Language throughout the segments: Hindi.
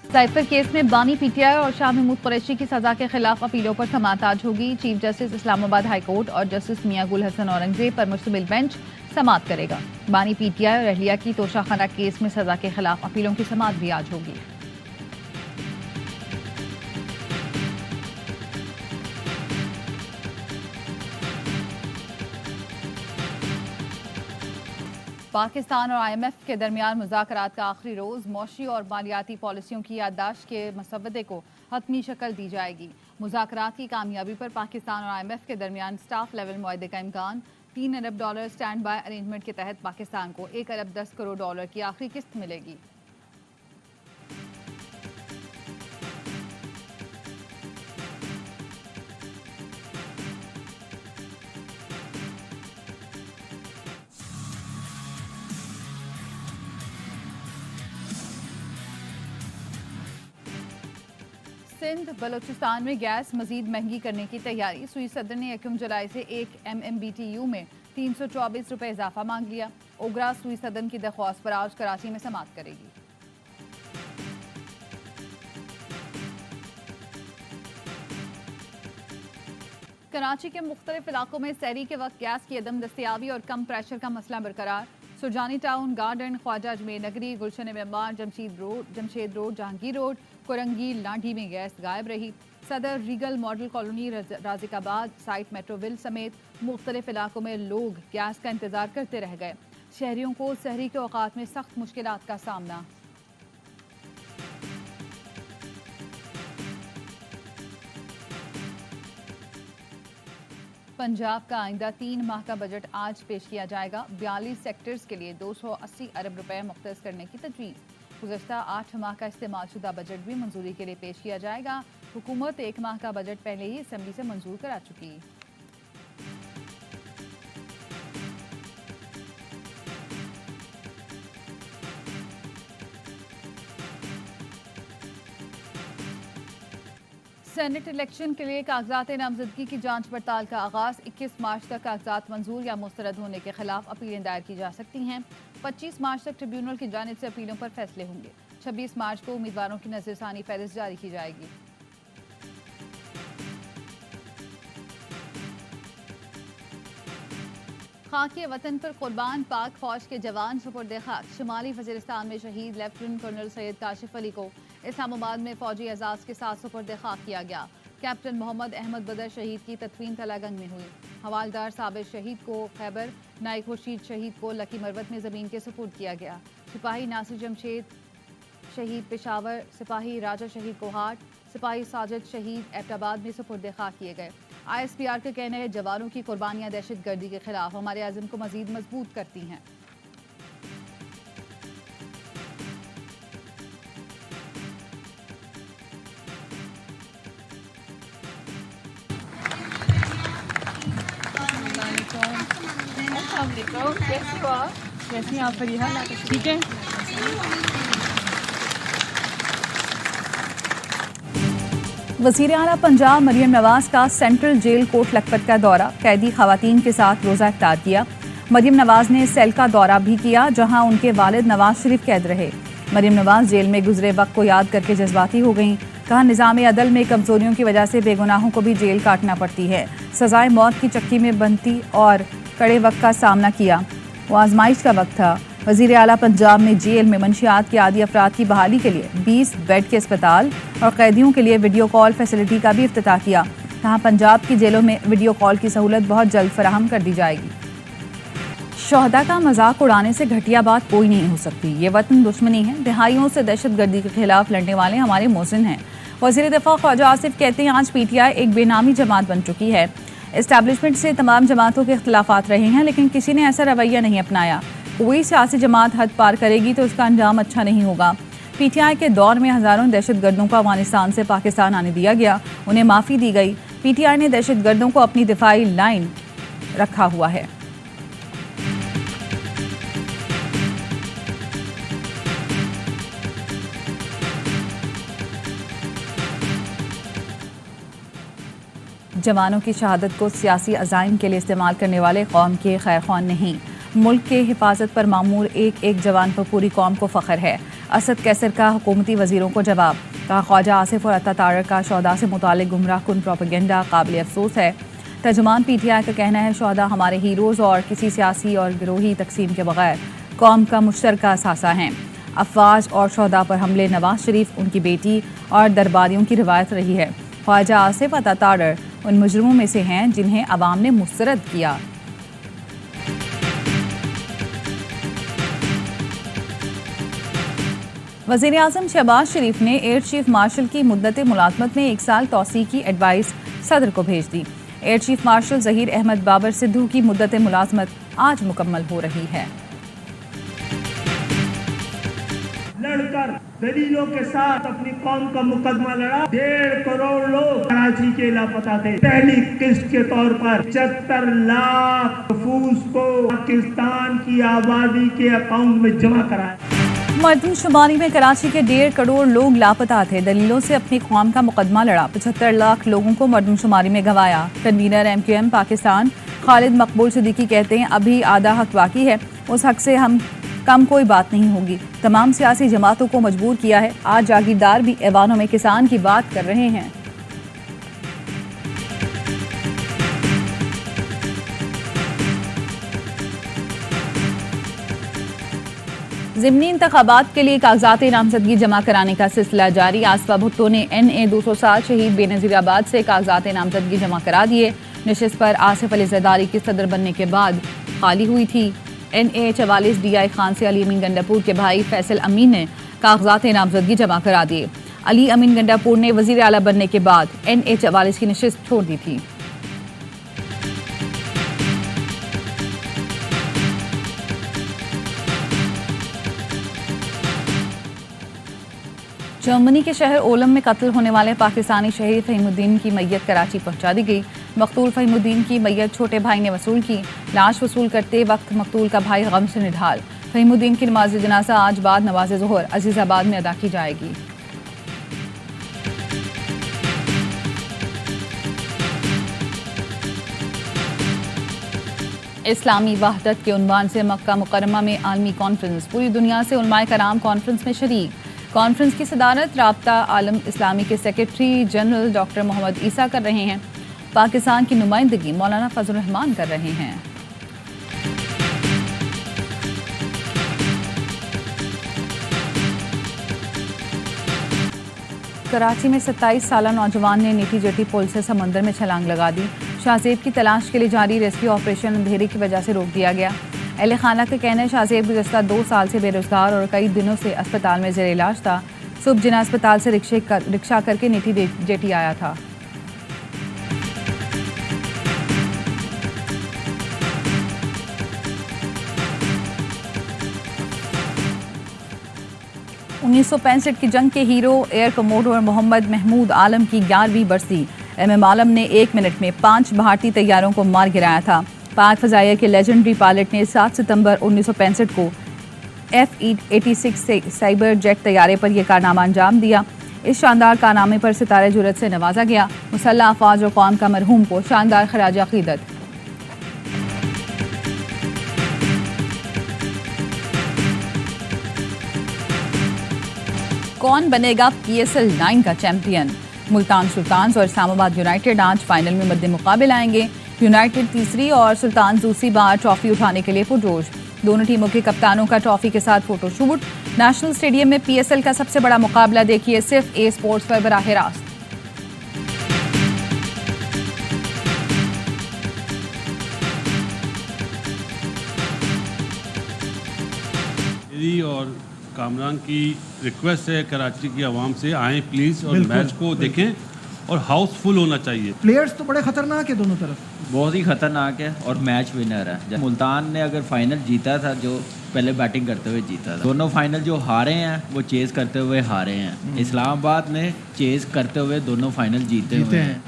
साइफर केस में बानी पीटीआई और शाह महमूद कुरैशी की सजा के खिलाफ अपीलों पर समाअत आज होगी। Chief justice Islamabad high court और जस्टिस मियां गुल हसन औरंगजेब पर मुश्तमिल बेंच समाअत करेगा। बानी पीटीआई और अहलिया की तोशाखाना केस में सजा के खिलाफ अपीलों की समाअत भी आज होगी। पाकिस्तान और IMF के दरमियान मुज़ाकरात का आखिरी रोज़ मौशी और मालियाती पॉलिसियों की याददाश्त के मसवदे को हतमी शक्ल दी जाएगी। मुज़ाकरात की कामयाबी पर पाकिस्तान और IMF के दरमियान स्टाफ लेवल मुआहदे का इम्कान। $3 अरब स्टैंड बाय अरेंजमेंट के तहत पाकिस्तान को $1 अरब 10 करोड़ की आखिरी किस्त मिलेगी। सिंध बलूचिस्तान में गैस मजीद महंगी करने की तैयारी। सुई सदर ने 1 जुलाई से 1 MMBTU में 324 रुपये इजाफा मांग लिया। ओगरा सुई सदन की दरख्वास्त पर आज कराची में समाअत करेगी। कराची के मुख्तलिफ इलाकों में सहरी के वक्त गैस की अदम दस्तियाबी और कम प्रेशर का मसला बरकरार। Surjani town, garden, Khwaja Ajmer Nagri, Gulshan Maymar, Jamshed road, Jahangir road, Korangi, लाठी में गैस गायब रही। Saddar, Regal Model Colony, Razzaqabad, site Metroville समेत मुख्तलिफ इलाकों में लोग गैस का इंतजार करते रह गए। शहरियों को सहरी के औकात में सख्त मुश्किलात का सामना। पंजाब का आइंदा 3 माह का बजट आज पेश किया जाएगा। 42 सेक्टर्स के लिए 280 अरब रुपए मुख्तस करने की तजवीज़। गुज़श्ता 8 माह का इस्तेमाल शुदा बजट भी मंजूरी के लिए पेश किया जाएगा। हुकूमत 1 माह का बजट पहले ही असेंबली से मंजूर करा चुकी है। सेनेट इलेक्शन के लिए कागजात नामजदगी की जांच पड़ताल का आगाज। 21 मार्च तक कागजात मंजूर या मुस्तरद होने के खिलाफ अपीलें दायर की जा सकती हैं। 25 मार्च तक ट्रिब्यूनल की जानिब से अपीलों पर फैसले होंगे। 26 मार्च को उम्मीदवारों की नजरसानी फहरिस्त जारी की जाएगी। खाकी वतन पर कुर्बान पाक फौज के जवान सुपुर्द खाक। शुमाली वजीरिस्तान में शहीद लेफ्टिनेंट कर्नल सैयद काशिफ अली को इस्लामाबाद में फौजी एजाज के साथ सुपुर्द खाक किया गया। कैप्टन मोहम्मद अहमद बदर शहीद की तदफीन तलागंग में हुई। हवालदार साबिर शहीद को खैबर, नाइक खुर्शीद शहीद को लकी मरवत में ज़मीन के सुपुर्द किया गया। सिपाही नासिर जमशेद शहीद पेशावर, सिपाही राजा शहीद कोहाट, सिपाही साजिद शहीद एबटाबाद में सुपुर्द खाक किए गए। ISPR का कहना है जवानों की कुर्बानियां दहशत गर्दी के खिलाफ हमारे आज़म को मजीद मजबूत करती हैं। कैसी हैं आप फरीहा? ठीक है। वज़ीर आला पंजाब मरियम नवाज का सेंट्रल जेल कोट लखपत का दौरा। कैदी खवातीन के साथ रोज़ा इफ्तार किया। मरियम नवाज ने सेल का दौरा भी किया जहां उनके वालिद नवाज शरीफ कैद रहे। मरियम नवाज जेल में गुजरे वक्त को याद करके जज्बाती हो गईं। कहा निज़ाम अदल में कमजोरियों की वजह से बेगुनाहों को भी जेल काटना पड़ती है। सजाए मौत की चक्की में बनती और कड़े वक्त का सामना किया। वो आजमाइश का वक्त था। वज़ीर आला पंजाब ने जेल में मंशियात के आदी अफराद की बहाली के लिए 20 बेड के अस्पताल और कैदियों के लिए वीडियो कॉल फैसिलिटी का भी इफ्तिताह किया। कहा पंजाब की जेलों में वीडियो कॉल की सहूलत बहुत जल्द फराहम कर दी जाएगी। शोहदा का मजाक उड़ाने से घटिया बात कोई नहीं हो सकती। ये वतन दुश्मनी है। दिहाइयों से दहशत गर्दी के खिलाफ लड़ने वाले हमारे मोहसिन हैं। वज़ीर दिफा ख्वाजा आसिफ कहते हैं आज PTI एक बेनामी जमात बन चुकी है। इस्टेब्लिशमेंट से तमाम जमातों के इख्तिलाफात रहे हैं लेकिन किसी ने ऐसा रवैया नहीं अपनाया। कोई सियासी जमात हद पार करेगी तो उसका अंजाम अच्छा नहीं होगा। PTI के दौर में हज़ारों दहशत गर्दों को अफगानिस्तान से पाकिस्तान आने दिया गया, उन्हें माफ़ी दी गई। PTI ने दहशत गर्दों को अपनी दिफाई लाइन रखा हुआ है। जवानों की शहादत को सियासी अज़ाइम के लिए इस्तेमाल करने वाले कौम के खैर ख्वाह नहीं। मुल्क के हिफाजत पर मामूर एक एक जवान पर पूरी कौम को फ़ख्र है। असद कैसर का हुकूमती वजीरों को जवाब, कहा ख्वाजा आसिफ और अता तारर का शौदा से मुतालिक गुमराह कुन प्रोपेगेंडा काबिल अफसोस है। तर्जुमान पीटीआई का कहना है शौदा हमारे हीरोज़ और किसी सियासी और गिरोही तकसीम के बगैर कौम का मुश्तरका असासा हैं। अफवाज और शौदा पर हमले नवाज शरीफ, उनकी बेटी और दरबारियों की रिवायत रही है। ख्वाजा आसिफ अता तारर उन मुजरिमों में से हैं जिन्हें अवाम ने मुस्तरद किया। वज़ीर-ए-आज़म शहबाज शरीफ ने एयर चीफ मार्शल की मुद्दत मुलाज़मत में 1 साल तौसी की एडवाइस सदर को भेज दी। Air chief marshal Zaheer Ahmed Babar Sidhu की मुद्दत मुलाज़मत आज मुकम्मल हो रही है। लड़कर दलीलों के साथ अपनी कौम का मुकदमा लड़ा। 1.5 करोड़ लोग कराची के लापता थे। पहली किस्त के तौर पर 75 लाख महफूज को पाकिस्तान की आबादी के अकाउंट में जमा कराया। मरदमशुमारी में कराची के 1.5 करोड़ लोग लापता थे। दलीलों से अपनी कौम का मुकदमा लड़ा। 75 लाख लोगों को मरदमशुमारी में गंवाया। कन्वीनर MQM पाकिस्तान खालिद मकबूल सिद्दीकी कहते हैं अभी आधा हक बाकी है, उस हक से हम कम कोई बात नहीं होगी। तमाम सियासी जमातों को मजबूर किया है। आज जागीरदार भी ऐवानों में किसान की बात कर रहे हैं। ज़िमनी इंतखाबात के लिए कागजात नामजदगी जमा कराने का सिलसिला जारी। आसफा भुट्टो ने NA 207 शहीद बेनज़ीराबाद से कागजात नामजदगी जमा करा दिए। नशिस्त पर आसिफ अली ज़रदारी की सदर बनने के बाद खाली हुई थी। NA 44 DI खान से अली अमीन गंडापुर के भाई फैसल अमीन ने कागजात नामजदगी जमा करा दिए। अली अमीन गंडापुर ने वज़ीर आला बनने के बाद NA 44 की नशिस्त छोड़ दी थी। जर्मनी के शहर ओलम में कत्ल होने वाले पाकिस्तानी शहीद फ़हीमुद्दीन की मैयत कराची पहुंचा दी गई। मकतूल फ़हीमुद्दीन की मैयत छोटे भाई ने वसूल की। लाश वसूल करते वक्त मकतूल का भाई गम से निढाल। फ़हीमुद्दीन की नमाज जनाजा आज बाद नमाज ज़ोहर अजीज़ाबाद में अदा की जाएगी। इस्लामी वहदत के उन्वान से मक्का मुकर्रमा में आलमी कॉन्फ्रेंस। पूरी दुनिया से उलमाए कराम कॉन्फ्रेंस में शरीक। कॉन्फ्रेंस की सदारत राब्ता आलम इस्लामी के सेक्रेटरी जनरल डॉक्टर मोहम्मद ईसा कर रहे हैं। पाकिस्तान की नुमाइंदगी मौलाना फजल रहमान कर रहे हैं। कराची में 27 साला नौजवान ने नीटी जेटी पुल से समंदर में छलांग लगा दी। शाहजेब की तलाश के लिए जारी रेस्क्यू ऑपरेशन अंधेरे की वजह से रोक दिया गया। अहले खाना का कहना है शाहजेब गुज़श्ता 2 साल से बेरोजगार और कई दिनों से अस्पताल में ज़ेर इलाज था। सुबह जिना अस्पताल से रिक्शा करके नीटी जेटी आया था। उन्नीस 1965 की जंग के hero air commodore Mohammad Mahmood Alam की 11वीं बरसी। MM आलम ने 1 मिनट में 5 भारतीय तैयारों को मार गिराया था। पाक फ़ज़ाइया के लेजेंडरी पायलट ने 7 सितंबर 1965 को F-86 से साइबर जेट तैयारे पर यह कारनामा अंजाम दिया। इस शानदार कारनामे पर सितारे जुर्रत से नवाजा गया। मुसल्लह अफ़वाज और कौम का मरहूम को शानदार खराज अक़ीदत। कौन बनेगा PSL 9 का चैंपियन? मुल्तान सुल्तान्स और इस्लामाबाद यूनाइटेड आज फाइनल में मद्दे मुकाबिल आएंगे। यूनाइटेड तीसरी और सुल्तान दूसरी बार ट्रॉफी उठाने के लिए पुरजोश। दोनों टीमों के कप्तानों का ट्रॉफी के साथ फोटोशूट। नेशनल स्टेडियम में PSL का सबसे बड़ा मुकाबला देखिए सिर्फ A स्पोर्ट्स पर बराह रास्त। मेरी और कामरान की रिक्वेस्ट है कराची की आवाम से आएँ प्लीज़ और मैच को देखें और हाउसफुल होना चाहिए। प्लेयर्स तो बड़े खतरनाक है दोनों तरफ, बहुत ही खतरनाक है और मैच विनर है। जब मुल्तान ने अगर फाइनल जीता था, जो पहले बैटिंग करते हुए जीता था, दोनों फाइनल जो हारे हैं वो चेज करते हुए हारे हैं। इस्लामाबाद ने चेज करते हुए दोनों फाइनल जीते हैं।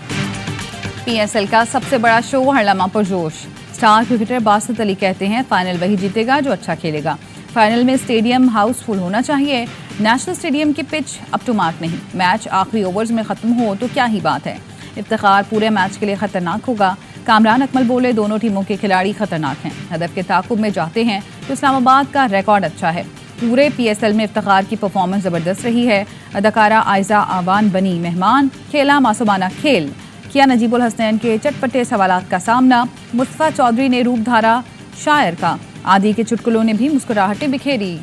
PSL का सबसे बड़ा शो हर लम्हा पुरजोश। स्टार क्रिकेटर बासित अली कहते हैं फाइनल वही जीतेगा जो अच्छा खेलेगा। फाइनल में स्टेडियम हाउसफुल होना चाहिए। नेशनल स्टेडियम की पिच अप टू मार्क नहीं। मैच आखिरी ओवर्स में ख़त्म हो तो क्या ही बात है। इफ्तिखार पूरे मैच के लिए ख़तरनाक होगा। कामरान अकमल बोले दोनों टीमों के खिलाड़ी खतरनाक हैं। हदफ के ताकुब में जाते हैं तो इस्लामाबाद का रिकॉर्ड अच्छा है। पूरे PSL में इफ्तिखार की परफॉर्मेंस ज़बरदस्त रही है। अदाकारा आयजा आवान बनी मेहमान, खेला मासूमाना खेल, किया नजीबुल हसनैन के चटपटे सवालात का सामना। मुस्तफ़ा चौधरी ने रूप धारा शायर का, आदि के चुटकुलों ने भी मुस्कुराहटें बिखेरी।